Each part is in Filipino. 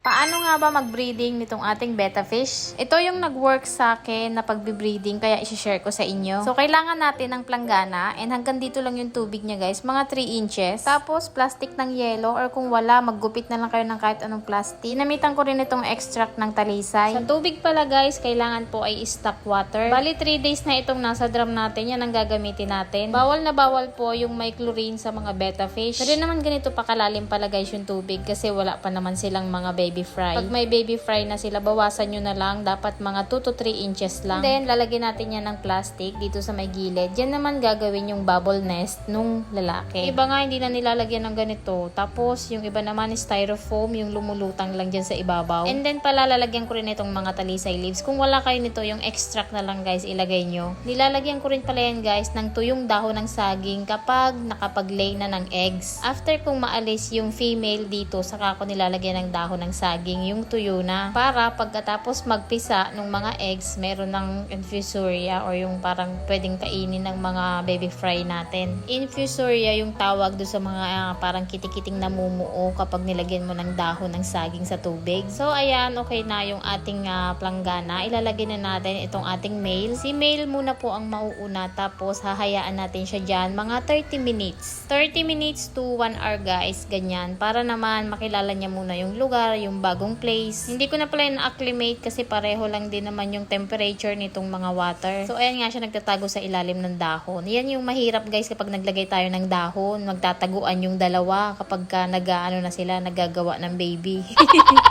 Paano nga ba mag-breeding nitong ating betta fish? Ito yung nag-work sa akin na pag-breeding kaya isi-share ko sa inyo. So, kailangan natin ng planggana and hanggang dito lang yung tubig niya guys, mga 3 inches. Tapos, plastic ng yellow or kung wala, maggupit na lang kayo ng kahit anong plastic. Ginamitan ko rin itong extract ng talisay. Sa tubig pala guys, kailangan po ay stock water. Bali, 3 days na itong nasa drum natin, yan ang gagamitin natin. Bawal na bawal po yung may chlorine sa mga betta fish. Pero naman ganito pa kalalim pala guys yung tubig kasi wala pa naman silang mga baby fry. Pag may baby fry na sila, bawasan nyo na lang. Dapat mga 2 to 3 inches lang. And then, lalagyan natin yan ng plastic dito sa may gilid. Yan naman gagawin yung bubble nest nung lalaki. Iba nga, hindi na nilalagyan ng ganito. Tapos, yung iba naman is styrofoam, yung lumulutang lang dyan sa ibabaw. And then, pala, lalagyan ko rin itong mga talisay leaves. Kung wala kayo nito, yung extract na lang guys, ilagay nyo. Nilalagyan ko rin pala yan guys, ng tuyong dahon ng saging kapag nakapag-lay na ng eggs. After kung maalis yung female dito, saka ko nilalagyan ng dahon ng saging yung tuyo na para pagkatapos magpisa ng mga eggs, meron ng infusoria or yung parang pwedeng kainin ng mga baby fry natin. Infusoria yung tawag do sa mga parang kitikiting namumuo kapag nilagyan mo ng dahon ng saging sa tubig. So ayan, okay na yung ating planggana. Ilalagay na natin itong ating male. Si male muna po ang mauuna tapos hahayaan natin siya dyan mga 30 minutes. 30 minutes to 1 hour guys, ganyan. Para naman makilala niya muna yung lugar, yung bagong place. Hindi ko na pala na-acclimate kasi pareho lang din naman yung temperature nitong mga water. So, ayan nga siya nagtatago sa ilalim ng dahon. Yan yung mahirap guys kapag naglagay tayo ng dahon. Magtataguan yung dalawa kapag nag-ano na sila, nagagawa ng baby.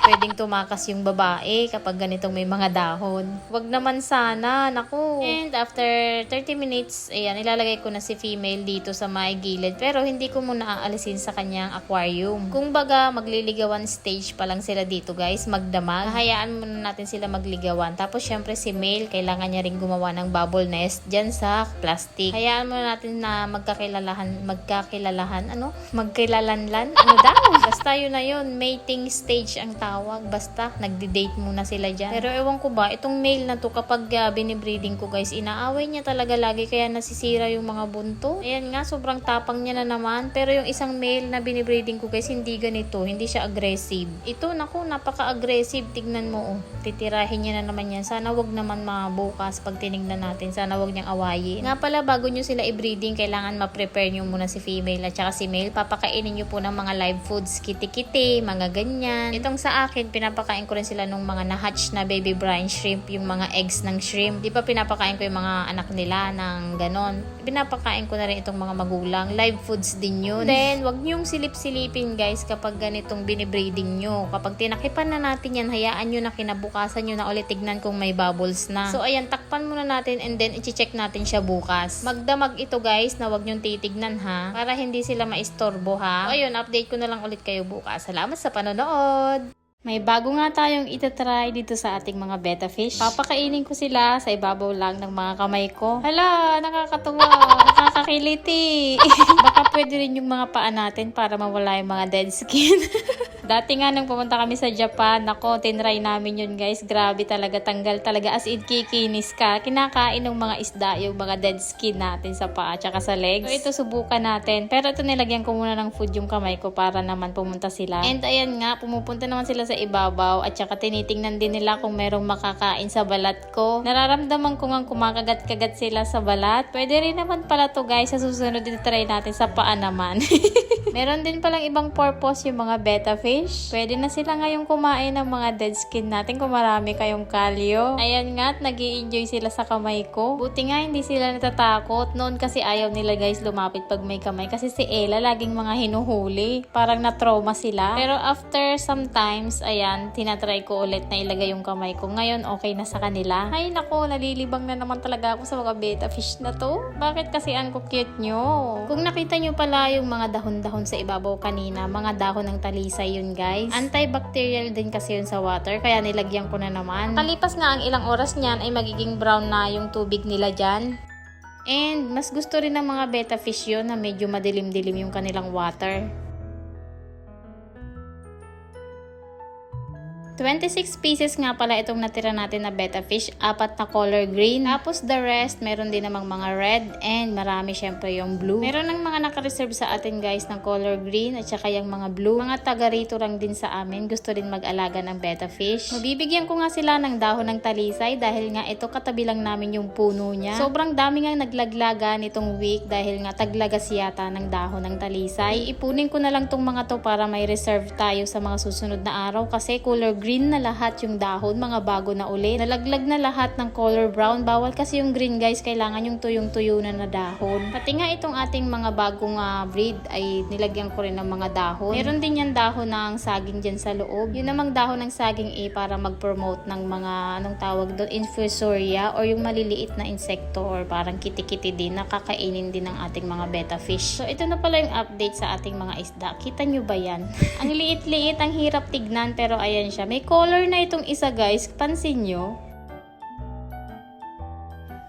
Pwedeng tumakas yung babae kapag ganitong may mga dahon. Wag naman sana, naku. And after 30 minutes, ayan, ilalagay ko na si female dito sa may gilid. Pero hindi ko muna aalisin sa kanyang aquarium. Kung baga, magliligawan stage pa lang sila dito guys, magdamag. Hayaan muna natin sila magligawan. Tapos syempre si male, kailangan niya rin gumawa ng bubble nest dyan sa plastic. Hayaan muna natin na magkilalanlan, ano daw? Basta yun na yun, mating stage ang tawag. Basta, nagdi-date muna sila dyan. Pero ewan ko ba, itong male na to kapag binibreeding ko guys, inaaway niya talaga lagi kaya nasisira yung mga bunto. Ayan nga, sobrang tapang niya na naman. Pero yung isang male na binibreeding ko guys, hindi ganito, hindi siya aggressive. Ito, naku, napaka-aggressive. Tignan mo, oh. Titirahin niya na naman yan. Sana wag naman mabukas pag tinignan natin. Sana wag niyang awayin. Nga pala, bago nyo sila i-breeding, kailangan ma-prepare nyo muna si female at saka si male. Papakainin nyo po ng mga live foods, kiti-kiti, mga ganyan. Itong sa akin, pinapakain ko rin sila nung mga na-hatch na baby brine shrimp, yung mga eggs ng shrimp. Di pa pinapakain ko yung mga anak nila ng ganon. Pinapakain ko na rin itong mga magulang. Live foods din yun. Then, wag nyong silip-silipin guys kapag ganitong binibreeding nyo. Kapag tinakipan na natin yan, hayaan nyo na kinabukasan nyo na ulit tignan kung may bubbles na. So ayan, takpan muna natin and then i-check natin siya bukas. Magdamag ito guys na wag nyong titignan ha, para hindi sila maistorbo ha. So ayun, update ko na lang ulit kayo bukas. Salamat sa panonood! May bago nga tayong itatry dito sa ating mga betta fish. Papakainin ko sila sa ibabaw lang ng mga kamay ko. Hala, nakakatuwa, nakakakiliti. Baka pwede rin yung mga paa natin para mawala yung mga dead skin. Dati nga nung pumunta kami sa Japan, nako, tinry namin yun guys. Grabe talaga, tanggal talaga as in kikinis ka. Kinakain ng mga isda yung mga dead skin natin sa paa tsaka sa legs. So ito subukan natin. Pero ito nilagyan ko muna ng food yung kamay ko para naman pumunta sila. And ayan nga, pumupunta naman sila sa ibabaw at saka tinitingnan din nila kung merong makakain sa balat ko. Nararamdaman ko nga kumakagat-kagat sila sa balat. Pwede rin naman pala to guys, sa susunod din try natin sa paa naman. Meron din palang ibang purpose yung mga betta fish. Pwede na sila ngayong kumain ng mga dead skin natin kung marami kayong kalyo. Ayan nga, at nag-i-enjoy sila sa kamay ko. Buti nga hindi sila natatakot. Noon kasi ayaw nila guys lumapit pag may kamay. Kasi si Ella laging mga hinuhuli. Parang na-trauma sila. Pero after sometimes, ayan, tinatry ko ulit na ilagay yung kamay ko. Ngayon, okay na sa kanila. Ay nako, nalilibang na naman talaga ako sa mga betta fish na to. Bakit kasi ang cute nyo? Kung nakita nyo pala yung mga dahon-dahon sa ibabaw kanina, mga dahon ng talisay yun guys. Antibacterial din kasi yun sa water, kaya nilagyan ko na naman. Kalipas nga ang ilang oras niyan ay magiging brown na yung tubig nila dyan. And mas gusto rin ng mga betta fish yun na medyo madilim-dilim yung kanilang water. 26 pieces nga pala itong natira natin na betta fish, 4 na color green, tapos the rest meron din namang mga red, and marami syempre yung blue. Meron ng mga naka-reserve sa atin guys ng color green at saka yung mga blue. Mga taga rito lang din sa amin, gusto din mag-alaga ng betta fish. Mabibigyan ko nga sila ng dahon ng talisay dahil nga ito katabi lang namin yung puno niya. Sobrang dami nga naglaglaga nitong week dahil nga taglagas yata ng dahon ng talisay. Ipunin ko na lang tong mga to para may reserve tayo sa mga susunod na araw kasi color green na lahat yung dahon, mga bago na ulit. Nalaglag na lahat ng color brown. Bawal kasi yung green guys, kailangan yung tuyong-tuyo na dahon. Pati nga itong ating mga bagong breed ay nilagyan ko rin ng mga dahon. Meron din yan dahon ng saging dyan sa loob. Yun namang dahon ng saging para mag-promote ng mga anong tawag doon, infusoria or yung maliliit na insekto or parang kiti-kiti din na kakainin din ng ating mga betta fish. So ito na pala yung update sa ating mga isda. Kita nyo ba yan? Ang liit-liit, ang hirap tignan pero ayan siya. May color na itong isa guys. Pansin nyo?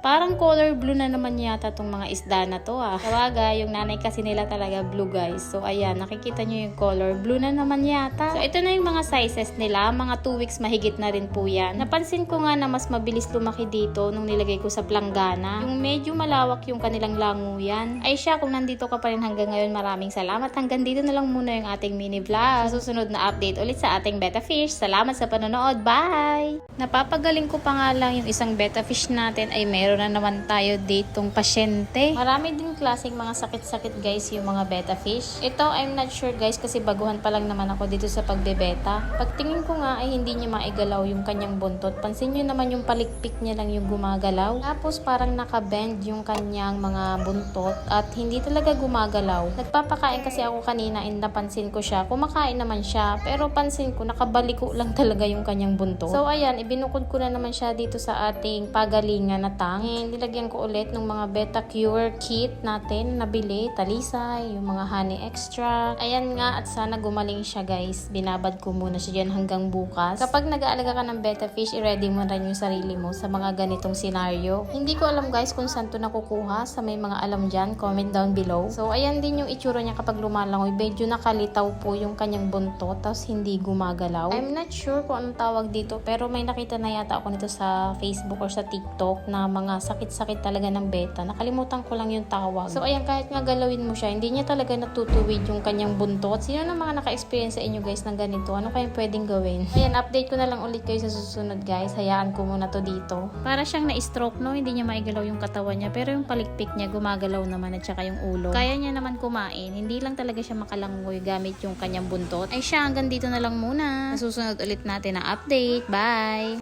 Parang color blue na naman yata tong mga isda na to Kawaga, yung nanay kasi nila talaga blue guys. So ayan, nakikita nyo yung color blue na naman yata. So ito na yung mga sizes nila. Mga 2 weeks mahigit na rin po yan. Napansin ko nga na mas mabilis lumaki dito nung nilagay ko sa planggana. Yung medyo malawak yung kanilang languyan. Ay siya, kung nandito ka pa rin hanggang ngayon, maraming salamat. Hanggang dito na lang muna yung ating mini vlog. Sa susunod na update ulit sa ating betta fish. Salamat sa panonood. Bye! Napapagaling ko pa nga lang yung isang betta fish natin ay meron na naman tayo ditong pasyente. Marami din klaseng mga sakit-sakit guys yung mga betta fish. Ito I'm not sure guys kasi baguhan pa lang naman ako dito sa pagbebeta. Pagtingin ko nga ay hindi niya maigalaw yung kanyang buntot. Pansin nyo naman yung palikpik niya lang yung gumagalaw. Tapos parang nakabend yung kanyang mga buntot at hindi talaga gumagalaw. Nagpapakain kasi ako kanina and napansin ko siya. Kumakain naman siya pero pansin ko nakabaliko lang talaga yung kanyang buntot. So ayan, ibinukod ko na naman siya dito sa ating pagalingan na tank. And nilagyan ko ulit ng mga Betta Cure kit natin nabili, talisay, yung mga honey extract. Ayan nga at sana gumaling siya guys. Binabad ko muna siya dyan hanggang bukas. Kapag nag-aalaga ka ng betta fish, i-ready mo rin yung sarili mo sa mga ganitong senaryo. Hindi ko alam guys kung saan to nakukuha. Sa may mga alam dyan, comment down below. So ayan din yung itsura niya kapag lumalangoy. Medyo nakalitaw po yung kanyang buntot tapos hindi gumagalaw. I'm not sure kung anong tawag dito pero may nakita na yata ako nito sa Facebook or sa TikTok na mga sakit-sakit talaga ng betta. Nakalimutan ko lang yung tawag. So ayan, kahit nga galawin mo siya, hindi niya talaga natutuwid yung kanyang buntot. Sino na mga naka-experience sa inyo guys ng ganito? Ano kayong pwedeng gawin? Ayan, update ko na lang ulit kayo sa susunod guys. Hayaan ko muna to dito. Para siyang na-stroke no, hindi niya maigalaw yung katawan niya pero yung palikpik niya gumagalaw naman at saka yung ulo. Kaya niya naman kumain. Hindi lang talaga siya makalangoy gamit yung kanyang buntot. Ay siya, hanggang dito na lang muna. Sa susunod ulit natin na update. Bye!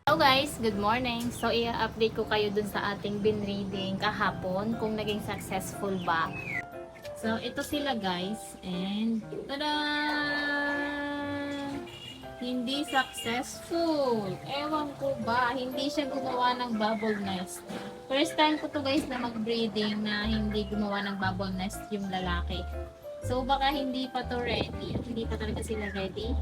Hello guys, good morning. So i-update ko kayo dun sa ating binreading kahapon kung naging successful ba. So ito sila guys and tada! Hindi successful. Ewan ko ba, hindi siya gumawa ng bubble nest. First time ko to guys na mag-breeding na hindi gumawa ng bubble nest yung lalaki. So baka hindi pa to ready. Hindi pa talaga sila ready.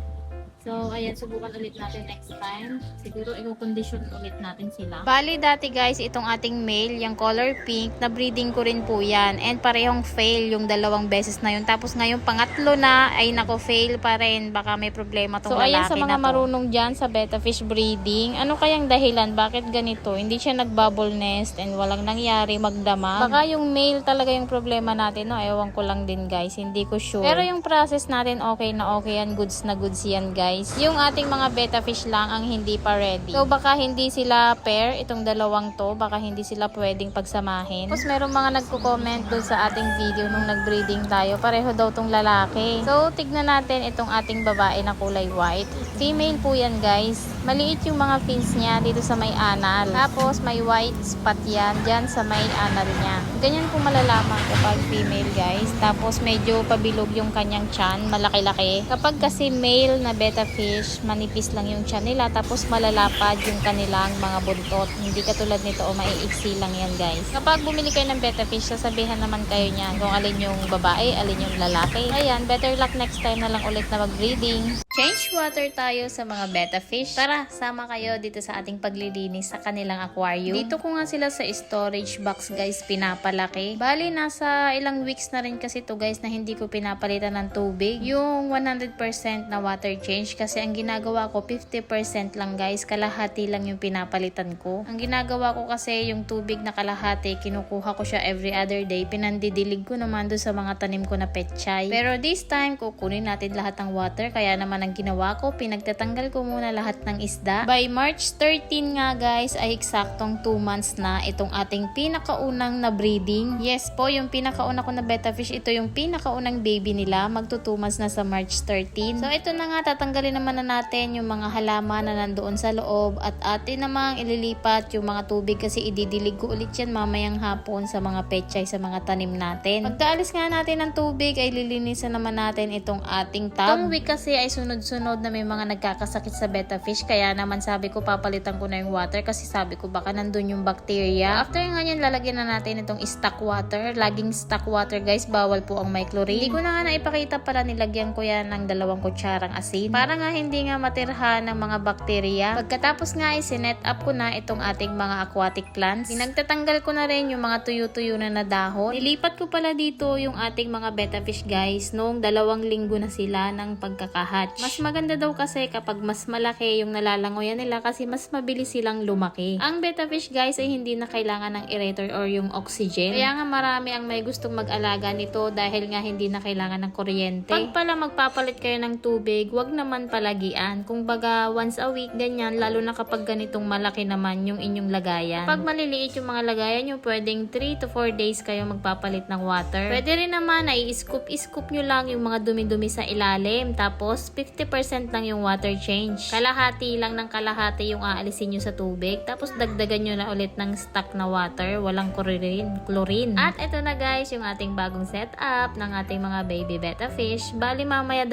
So, ayan, subukan ulit natin next time. Siguro, i-condition ulit natin sila. Bali, dati guys, itong ating male, yung color pink, na breeding ko rin po yan. And parehong fail yung 2 beses na yun. Tapos ngayon, pangatlo na, ay nako, fail pa rin. Baka may problema tong lalaki na to. So, ayan, sa mga marunong dyan sa betta fish breeding, ano kayang dahilan? Bakit ganito? Hindi siya nag-bubble nest and walang nangyari magdamag. Baka yung male talaga yung problema natin, no? Ewan ko lang din guys, hindi ko sure. Pero yung process natin, okay na okay yan. Goods na goods yan guys. Yung ating mga betta fish lang ang hindi pa ready. So baka hindi sila pair, itong dalawang to, baka hindi sila pwedeng pagsamahin. Tapos meron mga nagko-comment doon sa ating video nung nag-breeding tayo, pareho daw tong lalaki. So tignan natin itong ating babae na kulay white. Female po yan guys. Maliit yung mga fins niya dito sa may anal. Tapos may white spot yan dyan sa may anal niya. Ganyan po malalaman kapag female guys. Tapos medyo pabilog yung kanyang tiyan, malaki-laki. Kapag kasi male na betta betta fish, manipis lang yung tiyan nila tapos malalapad yung kanilang mga buntot. Hindi katulad nito o maiiksi lang yan guys. Kapag bumili kayo ng betta fish, sasabihan naman kayo niyan kung alin yung babae, alin yung lalaki. Ayan, better luck next time na lang ulit na mag-breeding. Change water tayo sa mga betta fish. Tara, sama kayo dito sa ating paglilinis sa kanilang aquarium. Dito ko nga sila sa storage box guys pinapalaki. Bali, nasa ilang weeks na rin kasi to guys na hindi ko pinapalitan ng tubig. Yung 100% na water change kasi ang ginagawa ko 50% lang guys. Kalahati lang yung pinapalitan ko. Ang ginagawa ko kasi yung tubig na kalahati, kinukuha ko siya every other day. Pinandidilig ko naman doon sa mga tanim ko na petchay. Pero this time, kukunin natin lahat ng water. Kaya naman ang ginawa ko, pinagtatanggal ko muna lahat ng isda. By March 13 nga guys, ay eksaktong 2 months na itong ating pinakaunang na breeding. Yes po, yung pinakauna ko na betta fish, ito yung pinakaunang baby nila. Magto 2 months na sa March 13. So ito na nga, tatanggalin naman na natin yung mga halaman na nandoon sa loob at atin namang ililipat yung mga tubig kasi ididilig ko ulit yan mamayang hapon sa mga petchay, sa mga tanim natin. Pagkaalis nga natin ng tubig ay lilinisan naman natin itong ating tub. Itong week kasi ay sunod-sunod na may mga nagkakasakit sa betta fish, kaya naman sabi ko papalitan ko na yung water kasi sabi ko baka nandun yung bacteria. After nga yan, lalagyan na natin itong stock water. Laging stock water guys, bawal po ang may chlorine. Hindi ko na nga naipakita pala, nilagyan ko yan ng 2 kutsarang asin para nga hindi nga matirhan ng mga bacteria. Pagkatapos nga ay sinet up ko na itong ating mga aquatic plants. Pinagtatanggal ko na rin yung mga tuyo-tuyo na dahon. Nilipat ko pala dito yung ating mga betta fish guys noong 2 linggo na sila ng pagkakahatch. Mas maganda daw kasi kapag mas malaki yung nalalangoyan nila kasi mas mabilis silang lumaki. Ang betta fish guys ay hindi na kailangan ng aerator or yung oxygen. Kaya nga marami ang may gustong mag-alaga nito dahil nga hindi na kailangan ng kuryente. Pag pala magpapalit kayo ng tubig, wag naman palagian. Kung baga once a week, ganyan, lalo na kapag ganitong malaki naman yung inyong lagayan. Pag maliliit yung mga lagayan nyo, pwedeng 3 to 4 days kayo magpapalit ng water. Pwede rin naman na i-scoop nyo lang yung mga dumi-dumi sa ilalim. Tapos 50% lang yung water change. Kalahati lang ng kalahati yung aalisin nyo sa tubig. Tapos dagdagan nyo na ulit ng stock na water. Walang chlorine. At ito na guys, yung ating bagong setup ng ating mga baby betta fish. Bali mamaya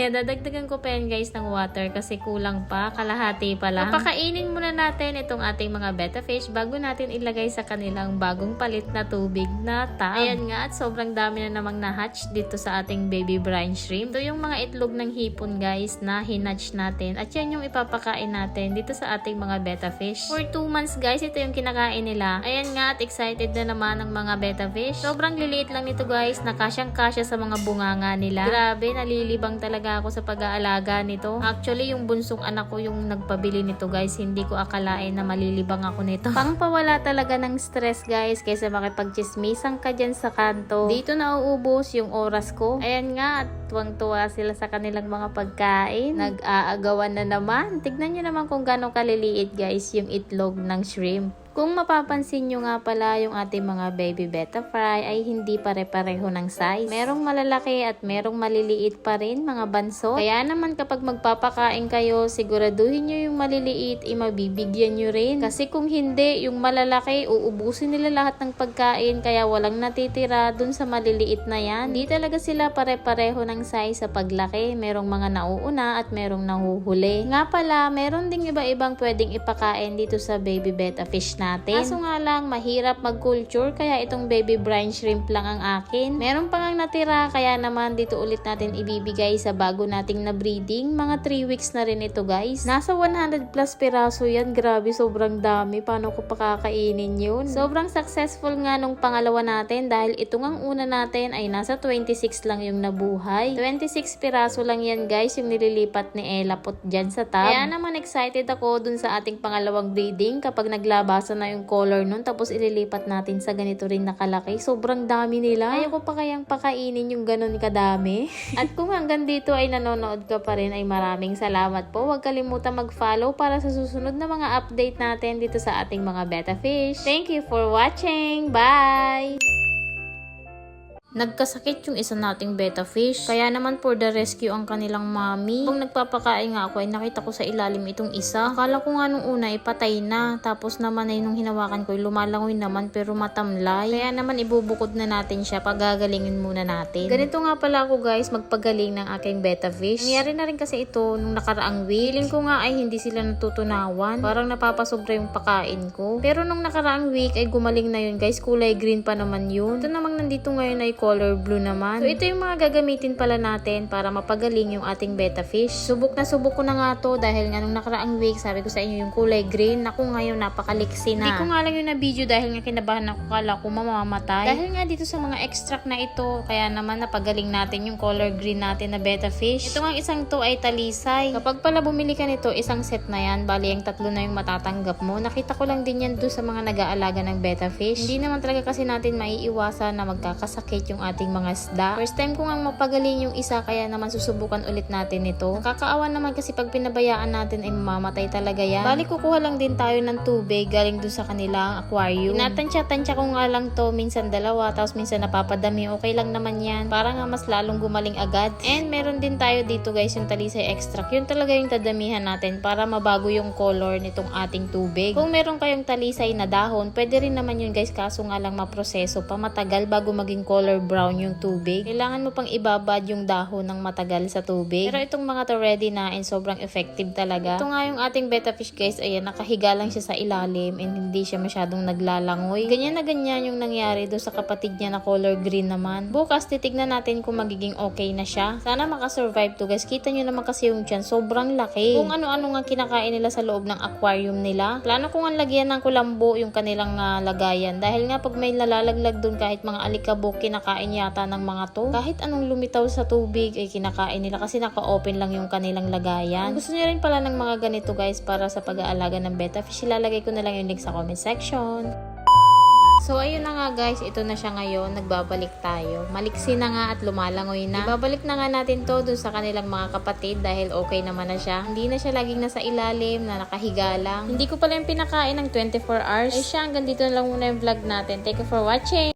dadagdagan ko pa yan guys ng water kasi kulang pa. Kalahati pa lang. Papakainin muna natin itong ating mga betta fish bago natin ilagay sa kanilang bagong palit na tubig na tub. Ayan nga, at sobrang dami na namang na-hatch dito sa ating baby brine shrimp. Ito yung mga itlog ng hipon guys na hinatch natin. At yan yung ipapakain natin dito sa ating mga betta fish. For 2 months guys, ito yung kinakain nila. Ayan nga, at excited na naman ang mga betta fish. Sobrang liliit lang nito guys, na kasyang-kasya sa mga bunganga nila. Grabe, nalilibang talaga ako sa pag-aalaga nito. Actually, yung bunsong anak ko yung nagpabili nito guys. Hindi ko akalain na malilibang ako nito. Pangpawala talaga ng stress guys kaysa makipagchismisan ka dyan sa kanto. Dito na uubos yung oras ko. Ayan nga, at tuwang-tuwa sila sa kanilang mga pagkain. Nag-aagawan na naman. Tignan nyo naman kung gano'ng kaliliit guys yung itlog ng shrimp. Kung mapapansin nyo nga pala, yung ating mga baby betta fry ay hindi pare-pareho ng size. Merong malalaki at merong maliliit pa rin mga banso. Kaya naman kapag magpapakain kayo, siguraduhin nyo yung maliliit, mabibigyan nyo rin. Kasi kung hindi, yung malalaki, uubusin nila lahat ng pagkain kaya walang natitira dun sa maliliit na yan. Hindi talaga sila pare-pareho ng size sa paglaki. Merong mga nauuna at merong nahuhuli. Nga pala, meron ding iba-ibang pwedeng ipakain dito sa baby betta fish natin. Kaso nga lang, mahirap mag-culture kaya itong baby brine shrimp lang ang akin. Meron pa ngang natira kaya naman dito ulit natin ibibigay sa bago nating na breeding. Mga 3 weeks na rin ito guys. Nasa 100 plus piraso yan. Grabe, sobrang dami. Paano ko pakakainin yun? Sobrang successful nga nung pangalawa natin dahil ito ngang una natin ay nasa 26 lang yung nabuhay. 26 piraso lang yan guys yung nililipat ni Ella Pot dyan sa tub. Kaya naman excited ako dun sa ating pangalawang breeding kapag naglabasan na yung color nun tapos ililipat natin sa ganito rin nakalaki. Sobrang dami nila. Ayoko pa kayang pakainin yung ganun kadami. At kung hanggang dito ay nanonood ka pa rin ay maraming salamat po. Huwag kalimutan mag-follow para sa susunod na mga update natin dito sa ating mga betta fish. Thank you for watching. Bye! Nagkasakit yung isa nating betta fish. Kaya naman for the rescue ang kanilang mami. Kung nagpapakain nga ako ay nakita ko sa ilalim itong isa. Akala ko nga nung una ipatay na. Tapos naman ay nung hinawakan ko lumalangoy naman pero matamlay. Kaya naman ibubukod na natin siya. Pagagalingin muna natin. Ganito nga pala ako guys magpagaling ng aking betta fish. Nangyari na rin kasi ito nung nakaraang week. Feeling ko nga ay hindi sila natutunawan. Parang napapasobra yung pakain ko. Pero nung nakaraang week ay gumaling na yun guys. Kulay green pa naman yun. Ito namang nandito ngayon ay color blue naman. So ito yung mga gagamitin pala natin para mapagaling yung ating betta fish. Subok na subok ko na nga to dahil nga nung nakaraang week sabi ko sa inyo yung kulay green. Naku ngayon napakaliksi na. Hindi ko nga lang yung na video dahil nga kinabahan ako kala ko mamamatay. Dahil nga dito sa mga extract na ito kaya naman napagaling natin yung color green natin na betta fish. Ito nga isang to ay talisay. Kapag pala bumili ka nito isang set na yan. Bali yung tatlo na yung matatanggap mo. Nakita ko lang din yan doon sa mga nag-aalaga ng betta fish. Hindi naman talaga kasi natin maiiwasan na magkakasakit yung ating mga isda. First time ko nga mapagaling yung isa kaya naman susubukan ulit natin ito. Nakakaawa naman kasi pag pinabayaan natin ay mamamatay talaga yan. Bali kukuha lang din tayo ng tubig galing dun sa kanilang aquarium. Tinatansya-tansya ko nga lang to minsan dalawa tapos minsan napapadami. Okay lang naman yan. Para nga mas lalong gumaling agad. And meron din tayo dito guys yung talisay extract. Yun talaga yung tadamihan natin para mabago yung color nitong ating tubig. Kung meron kayong talisay na dahon pwede rin naman yun guys kaso nga lang maproseso pa matagal bago maging color brown yung tubig. Kailangan mo pang ibabad yung dahon ng matagal sa tubig. Pero itong mga to ready na and sobrang effective talaga. Ito nga yung ating betta fish guys. Ayan, nakahiga lang siya sa ilalim and hindi siya masyadong naglalangoy. Ganyan na ganyan yung nangyari doon sa kapatid niya na color green naman. Bukas titignan natin kung magiging okay na siya. Sana makasurvive to guys. Kita nyo naman kasi yung tiyan. Sobrang laki. Kung ano-ano nga kinakain nila sa loob ng aquarium nila. Plano ko nga lagyan ng kulambo yung kanilang lagayan. Dahil nga pag may nalalaglag doon kahit mga alikabok kinakain yata ng mga to. Kahit anong lumitaw sa tubig ay kinakain nila kasi naka-open lang yung kanilang lagayan. Kung gusto nyo rin pala ng mga ganito guys para sa pag-aalaga ng betta fish, ilalagay ko na lang yung link sa comment section. So, ayun na nga guys, ito na siya ngayon, nagbabalik tayo. Maliksi na nga at lumalangoy na. Ibabalik na nga natin to dun sa kanilang mga kapatid dahil okay naman na siya. Hindi na siya laging nasa ilalim na nakahiga lang. Hindi ko pala yung pinakain ng 24 hours. Ay siya, hanggang dito na lang muna yung vlog natin. Thank you for watching!